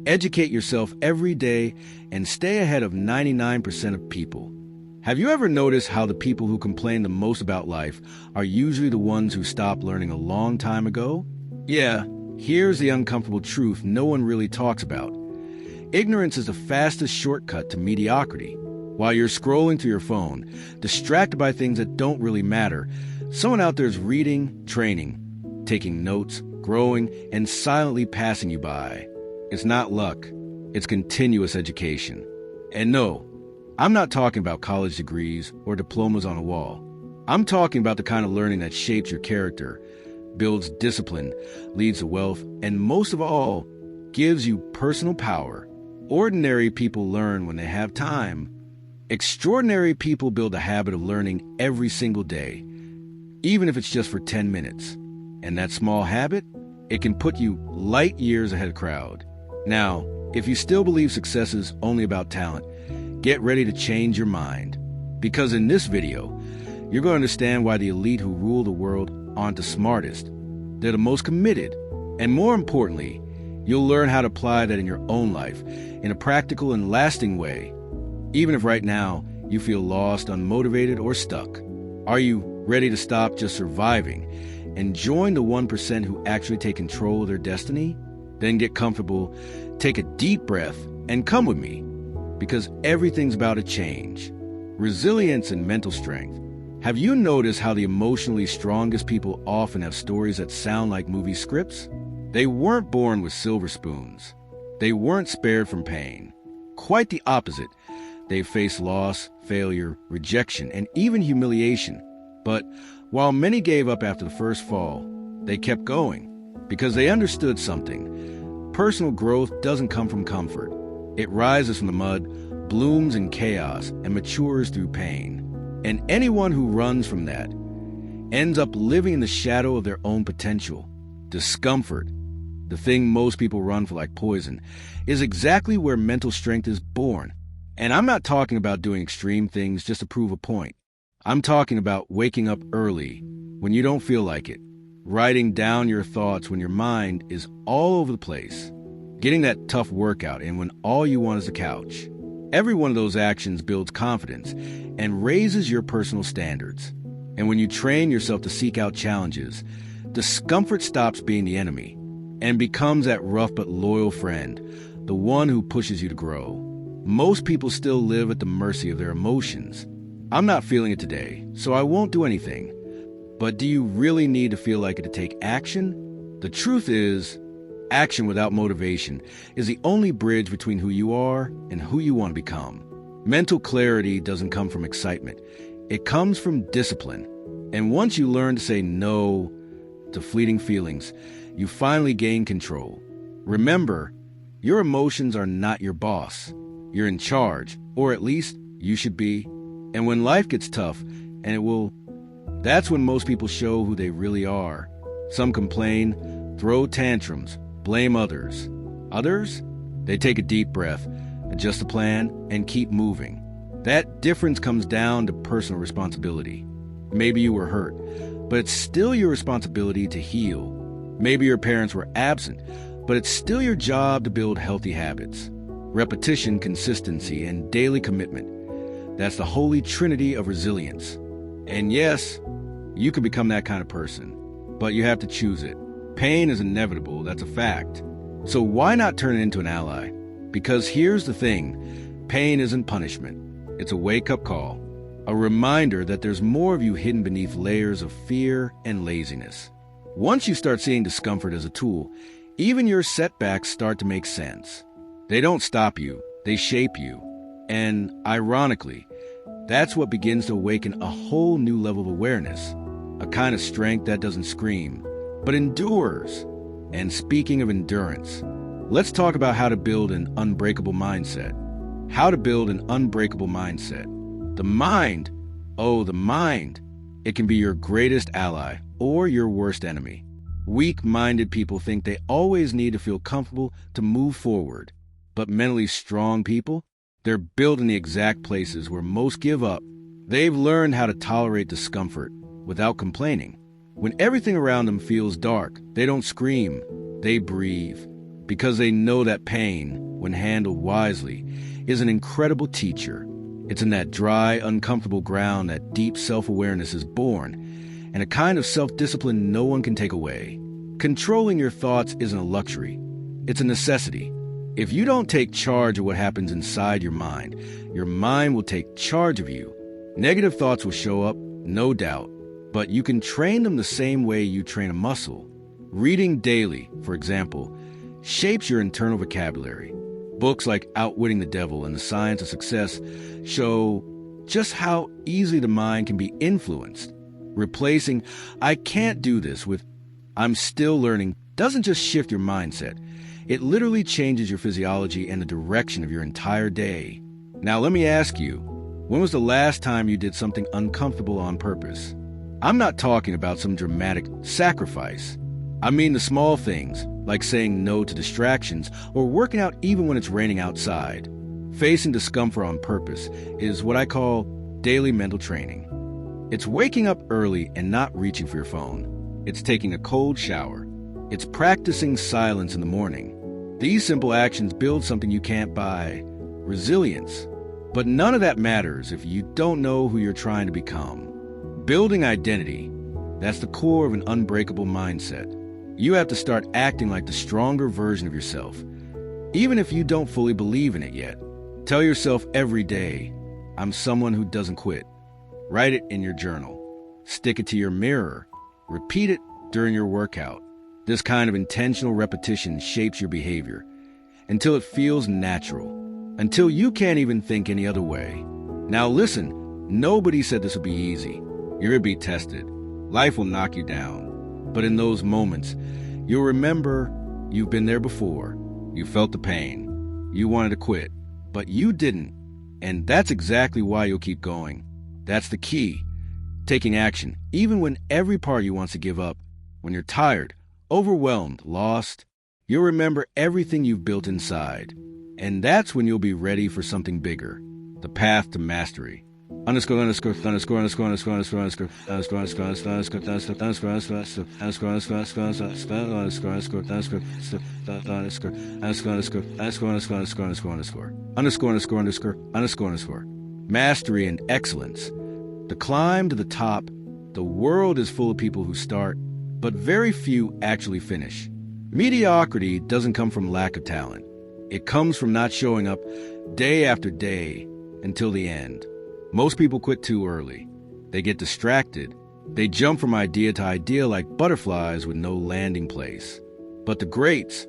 Educate yourself every day and stay ahead of 99% of people. Have you ever noticed how the people who complain the most about life are usually the ones who stopped learning a long time ago? Yeah, here's the uncomfortable truth no one really talks about. Ignorance is the fastest shortcut to mediocrity. While you're scrolling through your phone, distracted by things that don't really matter, someone out there is reading, training, taking notes, growing, and silently passing you by. It's not luck. It's continuous education. And no, I'm not talking about college degrees or diplomas on a wall. I'm talking about the kind of learning that shapes your character, builds discipline, leads to wealth, and most of all, gives you personal power. Ordinary people learn when they have time. Extraordinary people build a habit of learning every single day, even if it's just for 10 minutes. And that small habit, it can put you light years ahead of the crowd. Now, if you still believe success is only about talent, get ready to change your mind. Because in this video, you're going to understand why the elite who rule the world aren't the smartest. They're the most committed. And more importantly, you'll learn how to apply that in your own life in a practical and lasting way. Even if right now you feel lost, unmotivated, or stuck. Are you ready to stop just surviving and join the 1% who actually take control of their destiny? Then get comfortable, take a deep breath, and come with me. Because everything's about to change. Resilience and mental strength. Have you noticed how the emotionally strongest people often have stories that sound like movie scripts? They weren't born with silver spoons. They weren't spared from pain. Quite the opposite. They faced loss, failure, rejection, and even humiliation. But while many gave up after the first fall, they kept going because they understood something. Personal growth doesn't come from comfort. It rises from the mud, blooms in chaos, and matures through pain. And anyone who runs from that ends up living in the shadow of their own potential. Discomfort, the thing most people run for like poison, is exactly where mental strength is born. And I'm not talking about doing extreme things just to prove a point. I'm talking about waking up early when you don't feel like it, writing down your thoughts when your mind is all over the place, getting that tough workout in when all you want is a couch. Every one of those actions builds confidence and raises your personal standards. And when you train yourself to seek out challenges, discomfort stops being the enemy and becomes that rough but loyal friend, the one who pushes you to grow. Most people still live at the mercy of their emotions. I'm not feeling it today, so I won't do anything. But do you really need to feel like it to take action? The truth is, action without motivation is the only bridge between who you are and who you want to become. Mental clarity doesn't come from excitement. It comes from discipline. And once you learn to say no to fleeting feelings, you finally gain control. Remember, your emotions are not your boss. You're in charge, or at least you should be. And when life gets tough, and it will, that's when most people show who they really are. Some complain, throw tantrums, blame others. Others? They take a deep breath, adjust a plan, and keep moving. That difference comes down to personal responsibility. Maybe you were hurt, but it's still your responsibility to heal. Maybe your parents were absent, but it's still your job to build healthy habits. Repetition, consistency, and daily commitment. That's the holy trinity of resilience. And yes, you can become that kind of person, but you have to choose it. Pain is inevitable, that's a fact. So why not turn it into an ally? Because here's the thing, pain isn't punishment. It's a wake-up call, a reminder that there's more of you hidden beneath layers of fear and laziness. Once you start seeing discomfort as a tool, even your setbacks start to make sense. They don't stop you, they shape you. And ironically, that's what begins to awaken a whole new level of awareness, a kind of strength that doesn't scream, but endures. And speaking of endurance, let's talk about how to build an unbreakable mindset. How to build an unbreakable mindset. The mind, it can be your greatest ally or your worst enemy. Weak-minded people think they always need to feel comfortable to move forward. But mentally strong people, they're built in the exact places where most give up. They've learned how to tolerate discomfort without complaining. When everything around them feels dark, they don't scream, they breathe. because they know that pain, when handled wisely, is an incredible teacher. It's in that dry, uncomfortable ground that deep self-awareness is born, and a kind of self-discipline no one can take away. Controlling your thoughts isn't a luxury. It's a necessity. If you don't take charge of what happens inside your mind will take charge of you. Negative thoughts will show up, no doubt, but you can train them the same way you train a muscle. Reading daily, for example, shapes your internal vocabulary. Books like Outwitting the Devil and The Science of Success show just how easily the mind can be influenced. Replacing "I can't do this" with "I'm still learning" doesn't just shift your mindset. It literally changes your physiology and the direction of your entire day. Now let me ask you, when was the last time you did something uncomfortable on purpose? I'm not talking about some dramatic sacrifice. I mean the small things, like saying no to distractions or working out even when it's raining outside. Facing discomfort on purpose is what I call daily mental training. It's waking up early and not reaching for your phone. It's taking a cold shower. It's practicing silence in the morning. These simple actions build something you can't buy: resilience. But none of that matters if you don't know who you're trying to become. Building identity, that's the core of an unbreakable mindset. You have to start acting like the stronger version of yourself, even if you don't fully believe in it yet. Tell yourself every day, "I'm someone who doesn't quit." Write it in your journal. Stick it to your mirror. Repeat it during your workout. This kind of intentional repetition shapes your behavior until it feels natural, until you can't even think any other way. Now listen, nobody said this would be easy. You're going to be tested. Life will knock you down. But in those moments, you'll remember you've been there before. You felt the pain. You wanted to quit, but you didn't. And that's exactly why you'll keep going. That's the key. Taking action, even when every part of you wants to give up. When you're tired, overwhelmed, lost, you'll remember everything you've built inside. And that's when you'll be ready for something bigger. The path to mastery. Mastery and excellence. The climb to the top. The world is full of people who start, but very few actually finish. Mediocrity doesn't come from lack of talent. It comes from not showing up day after day until the end. Most people quit too early. They get distracted. They jump from idea to idea like butterflies with no landing place. But the greats,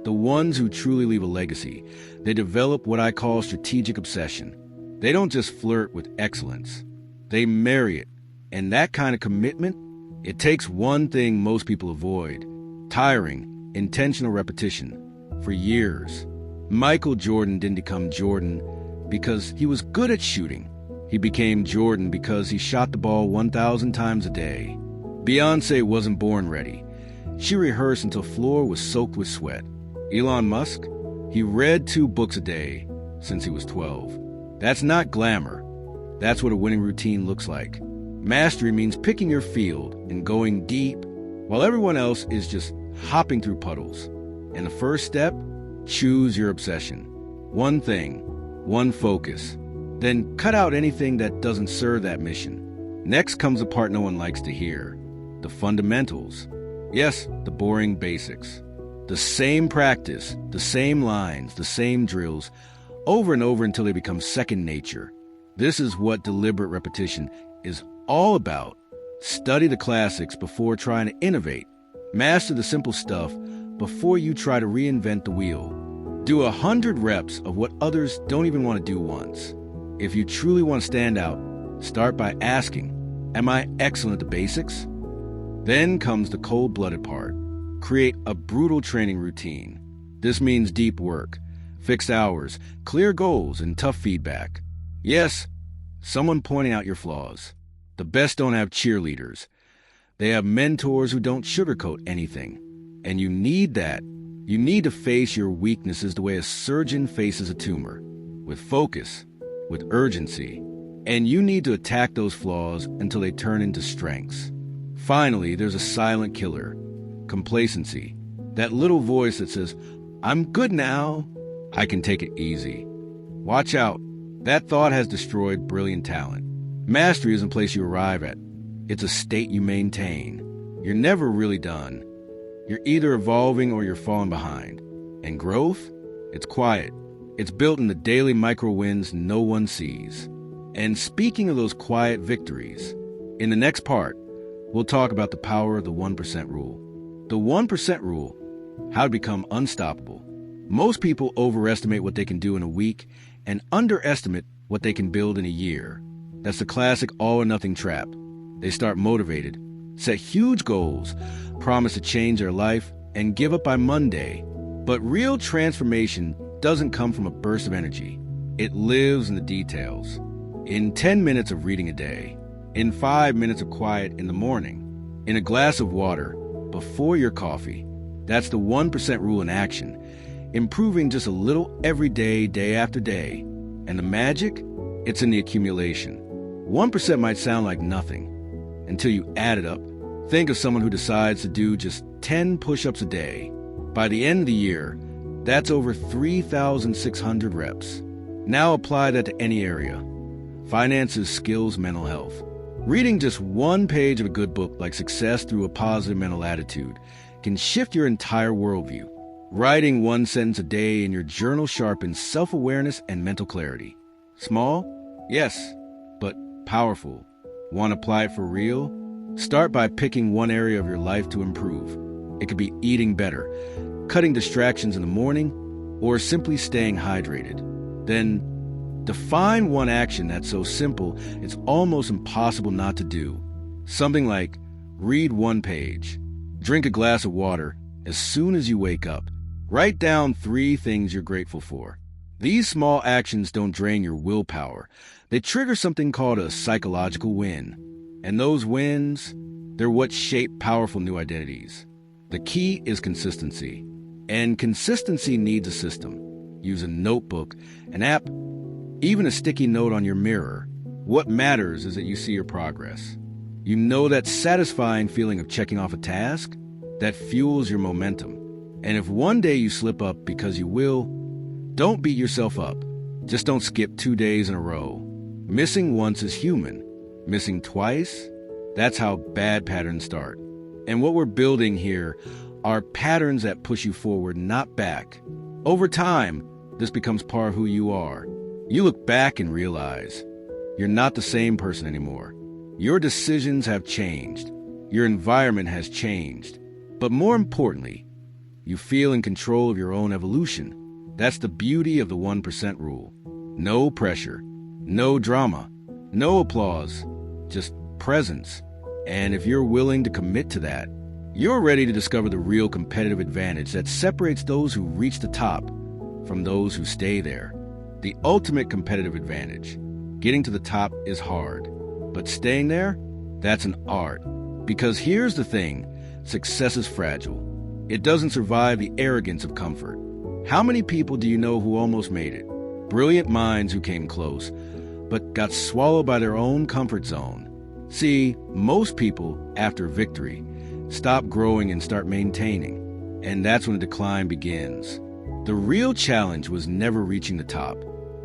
the ones who truly leave a legacy, they develop what I call strategic obsession. They don't just flirt with excellence. They marry it. And that kind of commitment, it takes one thing most people avoid: tiring, intentional repetition. For years, Michael Jordan didn't become Jordan because he was good at shooting. He became Jordan because he shot the ball 1,000 times a day. Beyoncé wasn't born ready. She rehearsed until the floor was soaked with sweat. Elon Musk, he read 2 books a day since he was 12. That's not glamour. That's what a winning routine looks like. Mastery means picking your field and going deep while everyone else is just hopping through puddles. And the first step, choose your obsession. One thing, one focus. Then cut out anything that doesn't serve that mission. Next comes the part no one likes to hear: the fundamentals. Yes, the boring basics. The same practice, the same lines, the same drills, over and over until they become second nature. This is what deliberate repetition is all about. Study the classics before trying to innovate. Master the simple stuff before you try to reinvent the wheel. Do 100 reps of what others don't even want to do once. If you truly want to stand out, start by asking, "Am I excellent at the basics?" Then comes the cold-blooded part. Create a brutal training routine. This means deep work, fixed hours, clear goals, and tough feedback. Yes, someone pointing out your flaws. The best don't have cheerleaders. They have mentors who don't sugarcoat anything. And you need that. You need to face your weaknesses the way a surgeon faces a tumor, with focus, with urgency. And you need to attack those flaws until they turn into strengths. Finally, there's a silent killer: complacency. That little voice that says, I'm good now. I can take it easy. Watch out. That thought has destroyed brilliant talent. Mastery isn't a place you arrive at. It's a state you maintain. You're never really done. You're either evolving or you're falling behind. And growth? It's quiet. It's built in the daily micro wins no one sees. And speaking of those quiet victories, in the next part, we'll talk about the power of the 1% rule. The 1% rule, how to become unstoppable. Most people overestimate what they can do in a week and underestimate what they can build in a year. That's the classic all or nothing trap. They start motivated, set huge goals, promise to change their life, and give up by Monday. But real transformation doesn't come from a burst of energy. It lives in the details. In 10 minutes of reading a day, in 5 minutes of quiet in the morning, in a glass of water, before your coffee. That's the 1% rule in action, improving just a little every day, day after day. And the magic? It's in the accumulation. 1% might sound like nothing until you add it up. Think of someone who decides to do just 10 push-ups a day. By the end of the year, that's over 3,600 reps. Now apply that to any area. Finances, skills, mental health. Reading just one page of a good book like Success Through a Positive Mental Attitude can shift your entire worldview. Writing one sentence a day in your journal sharpens self-awareness and mental clarity. Small? Yes, but powerful. Want to apply it for real? Start by picking one area of your life to improve. It could be eating better, cutting distractions in the morning, or simply staying hydrated. Then define one action that's so simple it's almost impossible not to do. Something like read one page, drink a glass of water as soon as you wake up. Write down 3 things you're grateful for. These small actions don't drain your willpower. They trigger something called a psychological win. And those wins, they're what shape powerful new identities. The key is consistency. And consistency needs a system. Use a notebook, an app, even a sticky note on your mirror. What matters is that you see your progress. You know that satisfying feeling of checking off a task? That fuels your momentum. And if one day you slip up, because you will, don't beat yourself up. Just don't skip 2 days in a row. Missing once is human. Missing twice? That's how bad patterns start. And what we're building here are patterns that push you forward, not back. Over time, this becomes part of who you are. You look back and realize you're not the same person anymore. Your decisions have changed. Your environment has changed. But more importantly, you feel in control of your own evolution. That's the beauty of the 1% rule. No pressure, no drama, no applause, just presence. And if you're willing to commit to that, you're ready to discover the real competitive advantage that separates those who reach the top from those who stay there. The ultimate competitive advantage. Getting to the top is hard, but staying there, that's an art. Because here's the thing, success is fragile. It doesn't survive the arrogance of comfort. How many people do you know who almost made it? Brilliant minds who came close, but got swallowed by their own comfort zone. See, most people, after victory, stop growing and start maintaining. And that's when the decline begins. The real challenge was never reaching the top.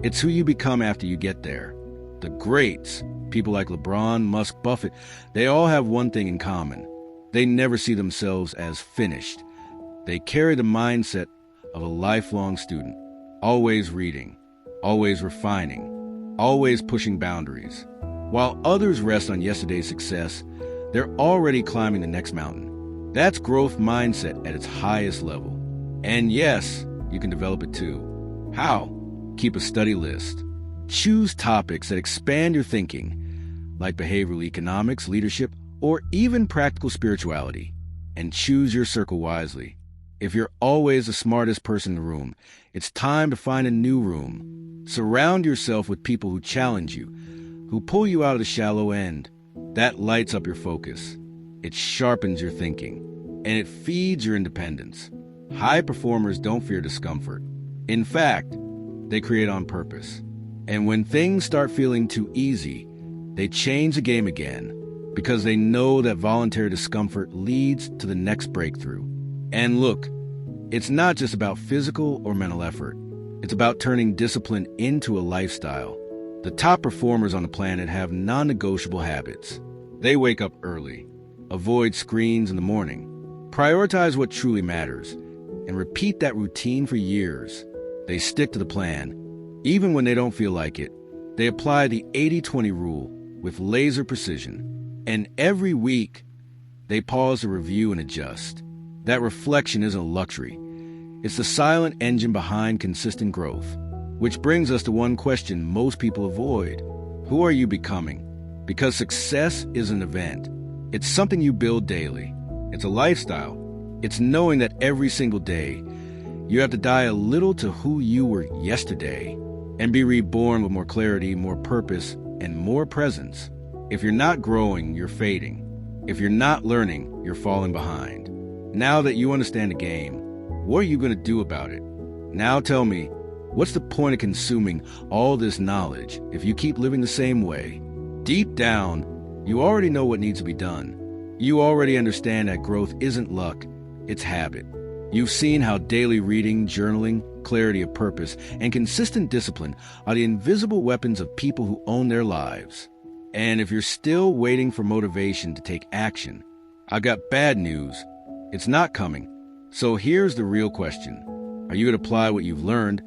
It's who you become after you get there. The greats, people like LeBron, Musk, Buffett, they all have one thing in common. They never see themselves as finished. They carry the mindset of a lifelong student, always reading, always refining, always pushing boundaries. While others rest on yesterday's success, they're already climbing the next mountain. That's growth mindset at its highest level. And yes, you can develop it too. How? Keep a study list. Choose topics that expand your thinking, like behavioral economics, leadership, or even practical spirituality. And choose your circle wisely. If you're always the smartest person in the room, it's time to find a new room. Surround yourself with people who challenge you, who pull you out of the shallow end. That lights up your focus. It sharpens your thinking, and it feeds your independence. High performers don't fear discomfort. In fact, they create on purpose. And when things start feeling too easy, they change the game again, because they know that voluntary discomfort leads to the next breakthrough. And look, It's not just about physical or mental effort. It's about turning discipline into a lifestyle. The top performers on the planet have non-negotiable habits. They wake up early, avoid screens in the morning, prioritize what truly matters, and repeat that routine for years. They stick to the plan, even when they don't feel like it. They apply the 80-20 rule with laser precision. And every week, they pause to review and adjust. That reflection isn't a luxury. It's the silent engine behind consistent growth. Which brings us to one question most people avoid. Who are you becoming? Because success is an event. It's something you build daily. It's a lifestyle. It's knowing that every single day, you have to die a little to who you were yesterday and be reborn with more clarity, more purpose, and more presence. If you're not growing, you're fading. If you're not learning, you're falling behind. Now that you understand the game, what are you going to do about it? Now tell me, what's the point of consuming all this knowledge if you keep living the same way? Deep down, you already know what needs to be done. You already understand that growth isn't luck, it's habit. You've seen how daily reading, journaling, clarity of purpose, and consistent discipline are the invisible weapons of people who own their lives. And if you're still waiting for motivation to take action, I've got bad news. It's not coming. So here's the real question. Are you going to apply what you've learned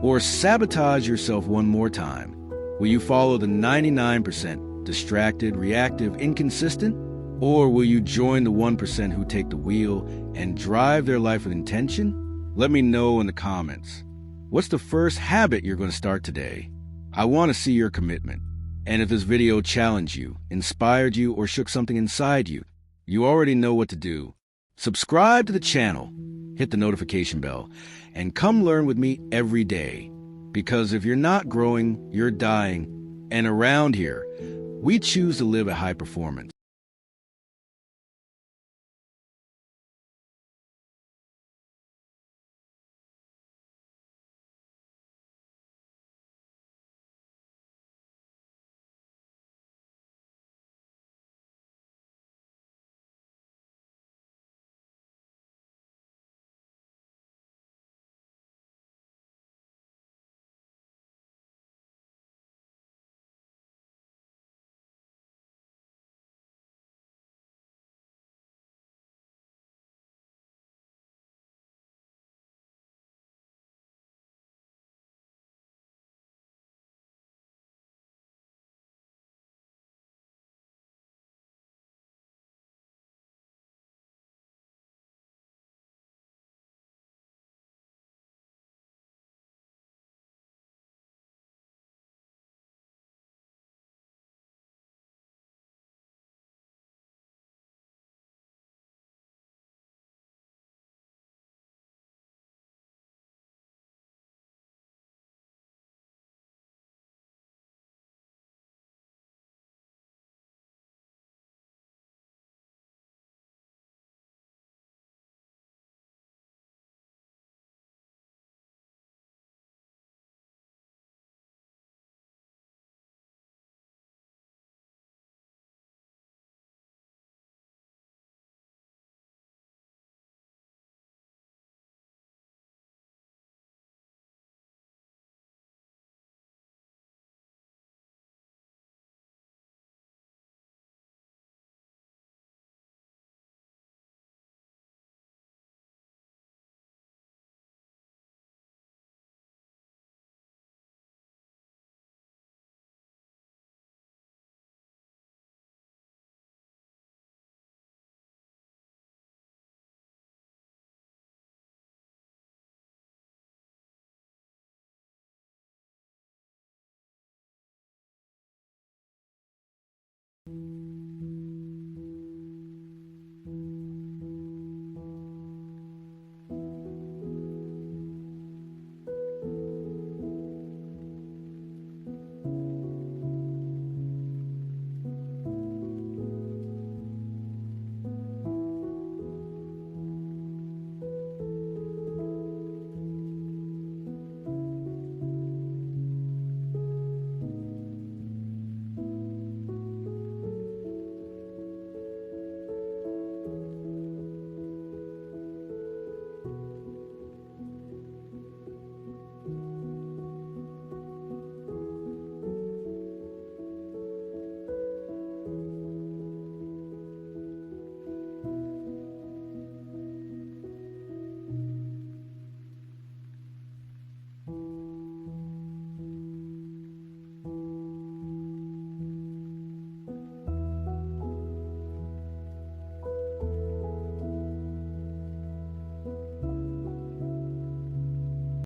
or sabotage yourself one more time? Will you follow the 99% distracted, reactive, inconsistent? Or will you join the 1% who take the wheel and drive their life with intention? Let me know in the comments. What's the first habit you're going to start today? I want to see your commitment. And if this video challenged you, inspired you, or shook something inside you, you already know what to do. Subscribe to the channel, hit the notification bell, and come learn with me every day. Because if you're not growing, you're dying. And around here, we choose to live at high performance.